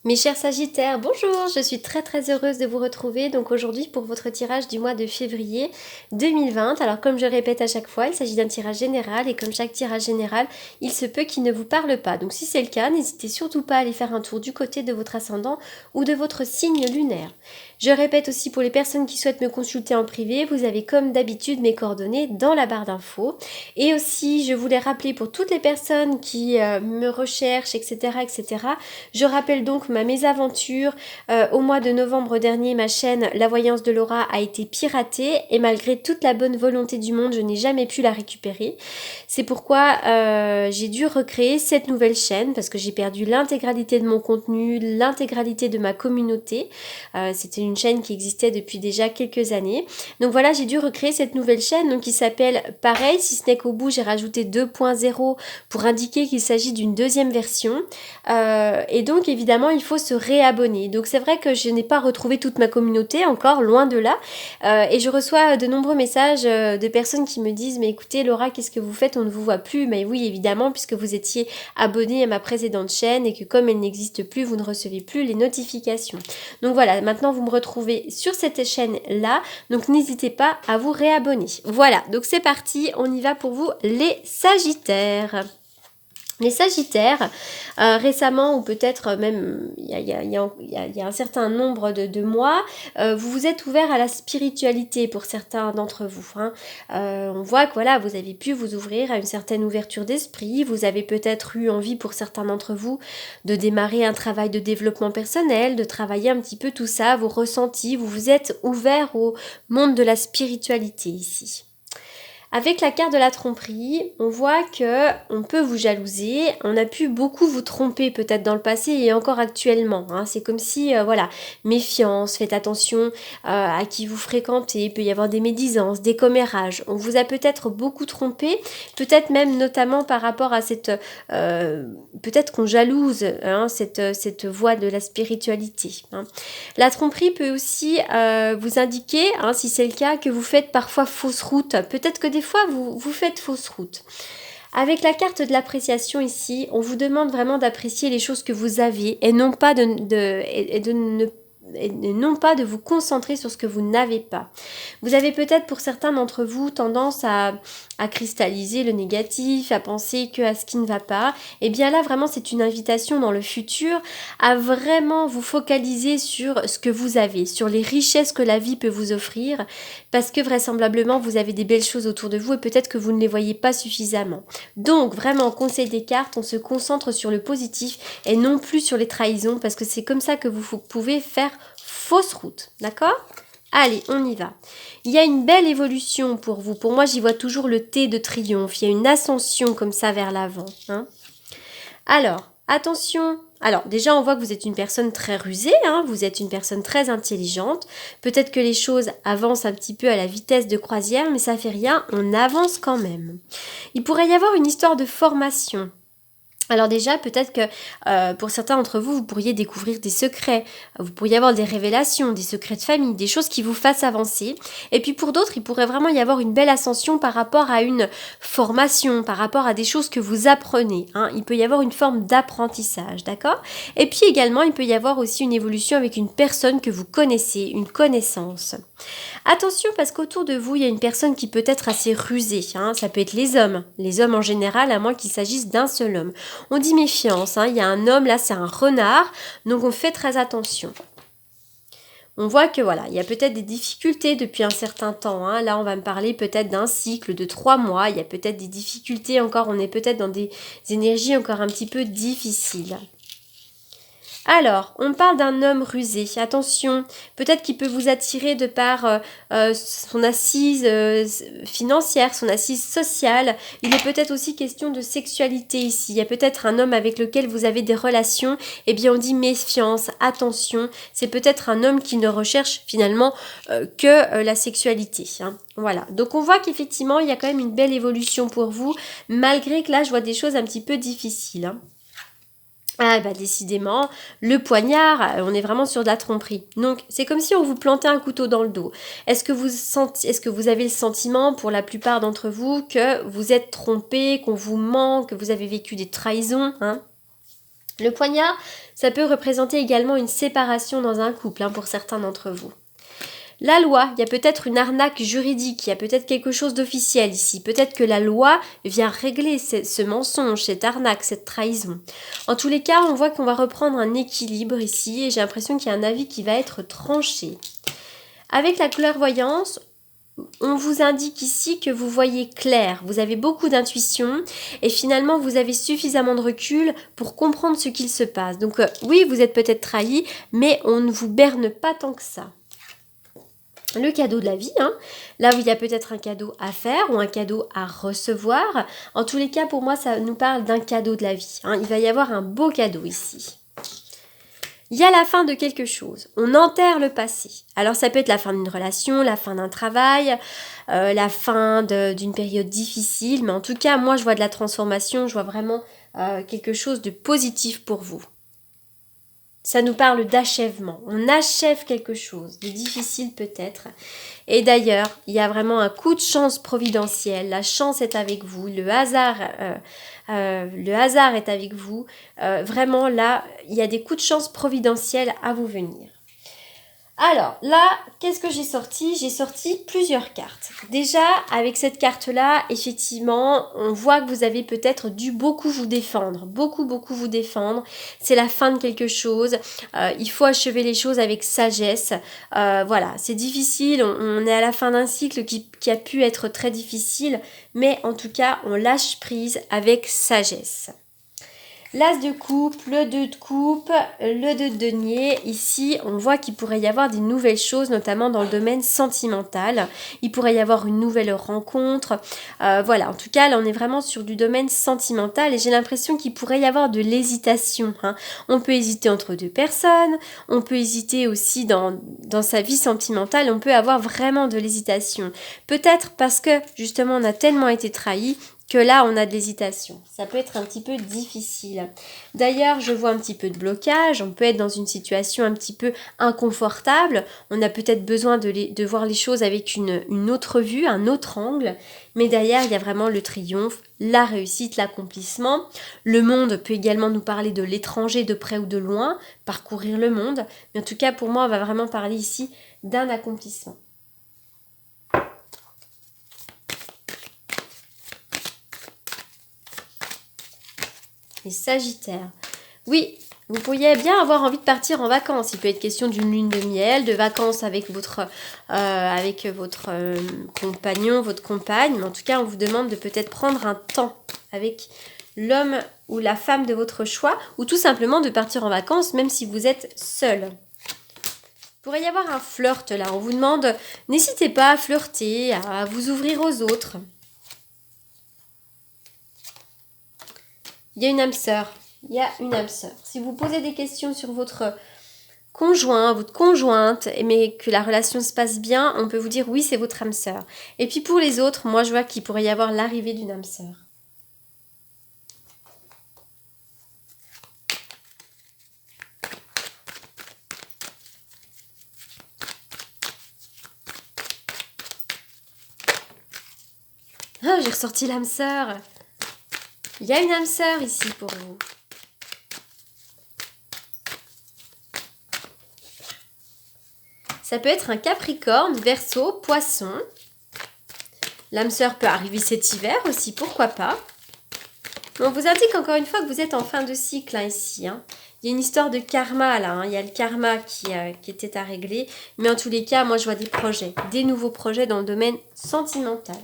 Mes chers Sagittaires, bonjour, je suis très heureuse de vous retrouver donc aujourd'hui pour votre tirage du mois de février 2020. Alors comme je répète à chaque fois, il s'agit d'un tirage général et comme chaque tirage général, il se peut qu'il ne vous parle pas. Donc si c'est le cas, n'hésitez surtout pas à aller faire un tour du côté de votre ascendant ou de votre signe lunaire. Je répète aussi pour les personnes qui souhaitent me consulter en privé, vous avez comme d'habitude mes coordonnées dans la barre d'infos. Et aussi, je voulais rappeler pour toutes les personnes qui me recherchent, etc. Je rappelle donc ma mésaventure. Au mois de novembre dernier, ma chaîne La Voyance de Laura a été piratée et malgré toute la bonne volonté du monde, je n'ai jamais pu la récupérer. C'est pourquoi j'ai dû recréer cette nouvelle chaîne parce que j'ai perdu l'intégralité de mon contenu, l'intégralité de ma communauté. C'était une chaîne qui existait depuis déjà quelques années. Donc voilà, j'ai dû recréer cette nouvelle chaîne donc qui s'appelle pareil, si ce n'est qu'au bout j'ai rajouté 2.0 pour indiquer qu'il s'agit d'une deuxième version. Et donc évidemment il faut se réabonner. Donc c'est vrai que je n'ai pas retrouvé toute ma communauté encore, loin de là. Et je reçois de nombreux messages de personnes qui me disent mais écoutez Laura, qu'est-ce que vous faites? On ne vous voit plus. Mais oui évidemment puisque vous étiez abonné à ma précédente chaîne et que comme elle n'existe plus, vous ne recevez plus les notifications. Donc voilà, maintenant vous me retrouvez sur cette chaîne là, donc n'hésitez pas à vous réabonner. Voilà, donc c'est parti, on y va pour vous les Sagittaires. Les Sagittaires, récemment ou peut-être même il y a un certain nombre de mois, vous vous êtes ouvert à la spiritualité pour certains d'entre vous. On voit que voilà, vous avez pu vous ouvrir à une certaine ouverture d'esprit, vous avez peut-être eu envie pour certains d'entre vous de démarrer un travail de développement personnel, de travailler un petit peu tout ça, vos ressentis, vous vous êtes ouvert au monde de la spiritualité ici. Avec la carte de la tromperie, on voit que on peut vous jalouser, on a pu beaucoup vous tromper peut-être dans le passé et encore actuellement. C'est comme si, voilà, méfiance, faites attention à qui vous fréquentez, il peut y avoir des médisances, des commérages. On vous a peut-être beaucoup trompé, peut-être même notamment par rapport à cette... peut-être qu'on jalouse cette voie de la spiritualité. La tromperie peut aussi vous indiquer, si c'est le cas, que vous faites parfois fausse route. Peut-être que des fois, vous faites fausse route. Avec la carte de l'appréciation ici, on vous demande vraiment d'apprécier les choses que vous avez et non pas non pas de vous concentrer sur ce que vous n'avez pas. Vous avez peut-être pour certains d'entre vous tendance à cristalliser le négatif, à penser que à ce qui ne va pas. Et bien là vraiment c'est une invitation dans le futur à vraiment vous focaliser sur ce que vous avez, sur les richesses que la vie peut vous offrir, parce que vraisemblablement vous avez des belles choses autour de vous et peut-être que vous ne les voyez pas suffisamment. Donc vraiment conseil des cartes, on se concentre sur le positif et non plus sur les trahisons parce que c'est comme ça que vous pouvez faire fausse route, d'accord? Allez, on y va. Il y a une belle évolution pour vous. Pour moi, j'y vois toujours le T de triomphe. Il y a une ascension comme ça vers l'avant. Alors, attention. Alors, déjà, on voit que vous êtes une personne très rusée. Vous êtes une personne très intelligente. Peut-être que les choses avancent un petit peu à la vitesse de croisière, mais ça fait rien. On avance quand même. Il pourrait y avoir une histoire de formation. Alors déjà, peut-être que pour certains d'entre vous, vous pourriez découvrir des secrets, vous pourriez avoir des révélations, des secrets de famille, des choses qui vous fassent avancer. Et puis pour d'autres, il pourrait vraiment y avoir une belle ascension par rapport à une formation, par rapport à des choses que vous apprenez. Il peut y avoir une forme d'apprentissage, d'accord? Et puis également, il peut y avoir aussi une évolution avec une personne que vous connaissez, une connaissance. Attention parce qu'autour de vous, il y a une personne qui peut être assez rusée. Ça peut être les hommes en général, à moins qu'il s'agisse d'un seul homme. On dit méfiance, il y a un homme, là c'est un renard, donc on fait très attention. On voit que voilà, il y a peut-être des difficultés depuis un certain temps. Là, on va me parler peut-être d'un cycle de 3 mois. Il y a peut-être des difficultés encore, on est peut-être dans des énergies encore un petit peu difficiles. Alors, on parle d'un homme rusé. Attention, peut-être qu'il peut vous attirer de par son assise financière, son assise sociale. Il est peut-être aussi question de sexualité ici. Il y a peut-être un homme avec lequel vous avez des relations. Eh bien, on dit méfiance, attention. C'est peut-être un homme qui ne recherche finalement que la sexualité. Voilà, donc on voit qu'effectivement, il y a quand même une belle évolution pour vous, malgré que là, je vois des choses un petit peu difficiles. Décidément, le poignard, on est vraiment sur de la tromperie. Donc, c'est comme si on vous plantait un couteau dans le dos. Est-ce que vous avez le sentiment, pour la plupart d'entre vous, que vous êtes trompé, qu'on vous ment, que vous avez vécu des trahisons, Le poignard, ça peut représenter également une séparation dans un couple, hein, pour certains d'entre vous. La loi, il y a peut-être une arnaque juridique, il y a peut-être quelque chose d'officiel ici. Peut-être que la loi vient régler ce mensonge, cette arnaque, cette trahison. En tous les cas, on voit qu'on va reprendre un équilibre ici et j'ai l'impression qu'il y a un avis qui va être tranché. Avec la clairvoyance, on vous indique ici que vous voyez clair, vous avez beaucoup d'intuition et finalement vous avez suffisamment de recul pour comprendre ce qu'il se passe. Donc oui, vous êtes peut-être trahi, mais on ne vous berne pas tant que ça. Le cadeau de la vie, hein, là où il y a peut-être un cadeau à faire ou un cadeau à recevoir. En tous les cas, pour moi, ça nous parle d'un cadeau de la vie. Hein. Il va y avoir un beau cadeau ici. Il y a la fin de quelque chose. On enterre le passé. Alors ça peut être la fin d'une relation, la fin d'un travail, la fin d'une période difficile. Mais en tout cas, moi, je vois de la transformation. Je vois vraiment quelque chose de positif pour vous. Ça nous parle d'achèvement. On achève quelque chose de difficile peut-être. Et d'ailleurs, il y a vraiment un coup de chance providentiel. La chance est avec vous. Le hasard est avec vous. Vraiment là, il y a des coups de chance providentiels à vous venir. Alors là, qu'est-ce que j'ai sorti? J'ai sorti plusieurs cartes. Déjà, avec cette carte-là, effectivement, on voit que vous avez peut-être dû beaucoup vous défendre. Beaucoup vous défendre. C'est la fin de quelque chose. Il faut achever les choses avec sagesse. Voilà, c'est difficile. On est à la fin d'un cycle qui a pu être très difficile. Mais en tout cas, on lâche prise avec sagesse. L'as de coupe, le 2 de coupe, le 2 de denier. Ici, on voit qu'il pourrait y avoir des nouvelles choses, notamment dans le domaine sentimental. Il pourrait y avoir une nouvelle rencontre. Voilà, en tout cas, là, on est vraiment sur du domaine sentimental et j'ai l'impression qu'il pourrait y avoir de l'hésitation. Hein. On peut hésiter entre deux personnes, on peut hésiter aussi dans sa vie sentimentale, on peut avoir vraiment de l'hésitation. Peut-être parce que, justement, on a tellement été trahi que là, on a de l'hésitation. Ça peut être un petit peu difficile. D'ailleurs, je vois un petit peu de blocage. On peut être dans une situation un petit peu inconfortable. On a peut-être besoin de voir les choses avec une autre vue, un autre angle. Mais derrière, il y a vraiment le triomphe, la réussite, l'accomplissement. Le monde peut également nous parler de l'étranger, de près ou de loin, parcourir le monde. Mais en tout cas, pour moi, on va vraiment parler ici d'un accomplissement. Les Sagittaires. Oui, vous pourriez bien avoir envie de partir en vacances. Il peut être question d'une lune de miel, de vacances avec votre compagnon, votre compagne. Mais en tout cas, on vous demande de peut-être prendre un temps avec l'homme ou la femme de votre choix ou tout simplement de partir en vacances même si vous êtes seul. Il pourrait y avoir un flirt là. On vous demande, n'hésitez pas à flirter, à vous ouvrir aux autres. Il y a une âme sœur. Si vous posez des questions sur votre conjoint, votre conjointe, mais que la relation se passe bien, on peut vous dire oui, c'est votre âme sœur. Et puis pour les autres, moi je vois qu'il pourrait y avoir l'arrivée d'une âme sœur. Ah, j'ai ressorti l'âme sœur. Il y a une âme sœur ici pour vous. Ça peut être un Capricorne, Verseau, Poisson. L'âme sœur peut arriver cet hiver aussi, pourquoi pas. On vous indique encore une fois que vous êtes en fin de cycle hein, ici. Hein. Il y a une histoire de karma là, hein. Il y a le karma qui était à régler. Mais en tous les cas, moi je vois des projets, des nouveaux projets dans le domaine sentimental.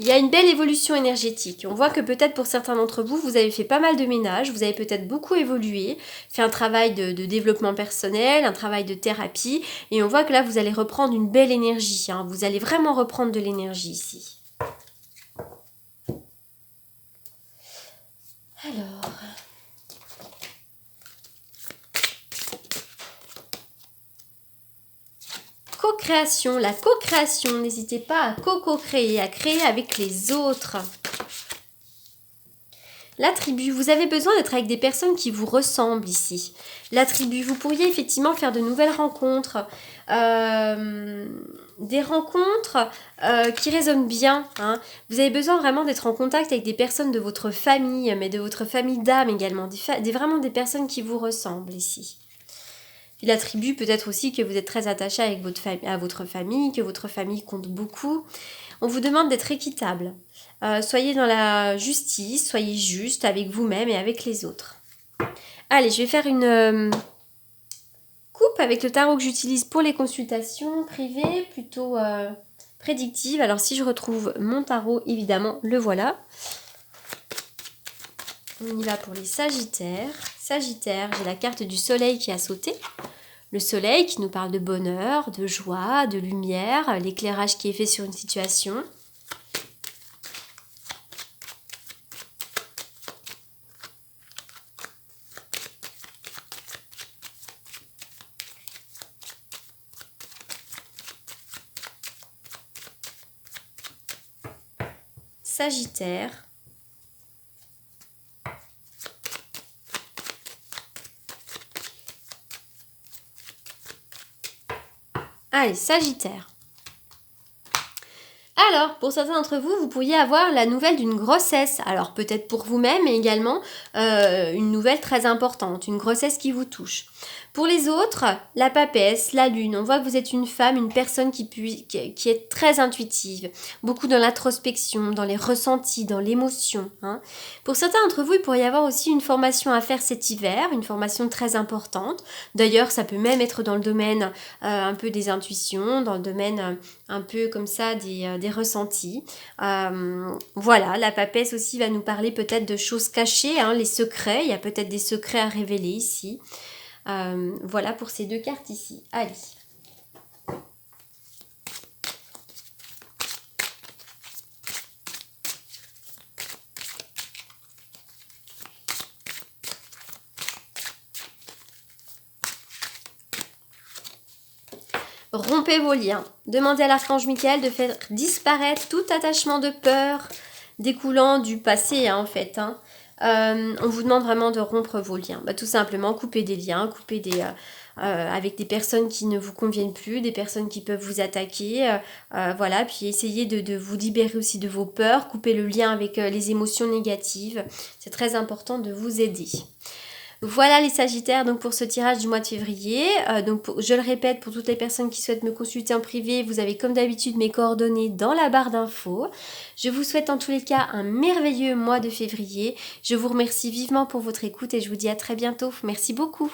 Il y a une belle évolution énergétique. On voit que peut-être pour certains d'entre vous, vous avez fait pas mal de ménage, vous avez peut-être beaucoup évolué, fait un travail de développement personnel, un travail de thérapie, et on voit que là, vous allez reprendre une belle énergie. Hein. Vous allez vraiment reprendre de l'énergie ici. Alors... Co-création, la co-création, n'hésitez pas à co-créer, à créer avec les autres. La tribu, vous avez besoin d'être avec des personnes qui vous ressemblent ici. La tribu, vous pourriez effectivement faire de nouvelles rencontres. Des rencontres qui résonnent bien. Hein. Vous avez besoin vraiment d'être en contact avec des personnes de votre famille, mais de votre famille d'âme également. Vraiment des personnes qui vous ressemblent ici. Et la tribu, peut-être aussi que vous êtes très attaché avec à votre famille, que votre famille compte beaucoup. On vous demande d'être équitable. Soyez dans la justice, soyez juste avec vous-même et avec les autres. Allez, je vais faire une coupe avec le tarot que j'utilise pour les consultations privées, plutôt prédictives. Alors si je retrouve mon tarot, évidemment, le voilà. On y va pour les Sagittaires. Sagittaire, j'ai la carte du soleil qui a sauté. Le soleil qui nous parle de bonheur, de joie, de lumière, l'éclairage qui est fait sur une situation. Sagittaire. Allez, Sagittaire. Alors, pour certains d'entre vous, vous pourriez avoir la nouvelle d'une grossesse. Alors, peut-être pour vous-même, mais également une nouvelle très importante, une grossesse qui vous touche. Pour les autres, la papesse, la lune, on voit que vous êtes une femme, une personne qui est très intuitive, beaucoup dans l'introspection, dans les ressentis, dans l'émotion. Hein. Pour certains d'entre vous, il pourrait y avoir aussi une formation à faire cet hiver, une formation très importante. D'ailleurs, ça peut même être dans le domaine un peu des intuitions, dans le domaine un peu comme ça des ressentis. Voilà, la papesse aussi va nous parler peut-être de choses cachées, hein, les secrets, il y a peut-être des secrets à révéler ici. Voilà pour ces deux cartes ici. Allez. Rompez vos liens. Demandez à l'archange Michael de faire disparaître tout attachement de peur découlant du passé, hein, en fait. Hein. On vous demande vraiment de rompre vos liens. Tout simplement, couper des liens, couper avec des personnes qui ne vous conviennent plus, des personnes qui peuvent vous attaquer. Voilà, puis essayez de vous libérer aussi de vos peurs, couper le lien avec les émotions négatives. C'est très important de vous aider. Voilà les Sagittaires donc pour ce tirage du mois de février. Je le répète, pour toutes les personnes qui souhaitent me consulter en privé, vous avez comme d'habitude mes coordonnées dans la barre d'infos. Je vous souhaite en tous les cas un merveilleux mois de février. Je vous remercie vivement pour votre écoute et je vous dis à très bientôt. Merci beaucoup.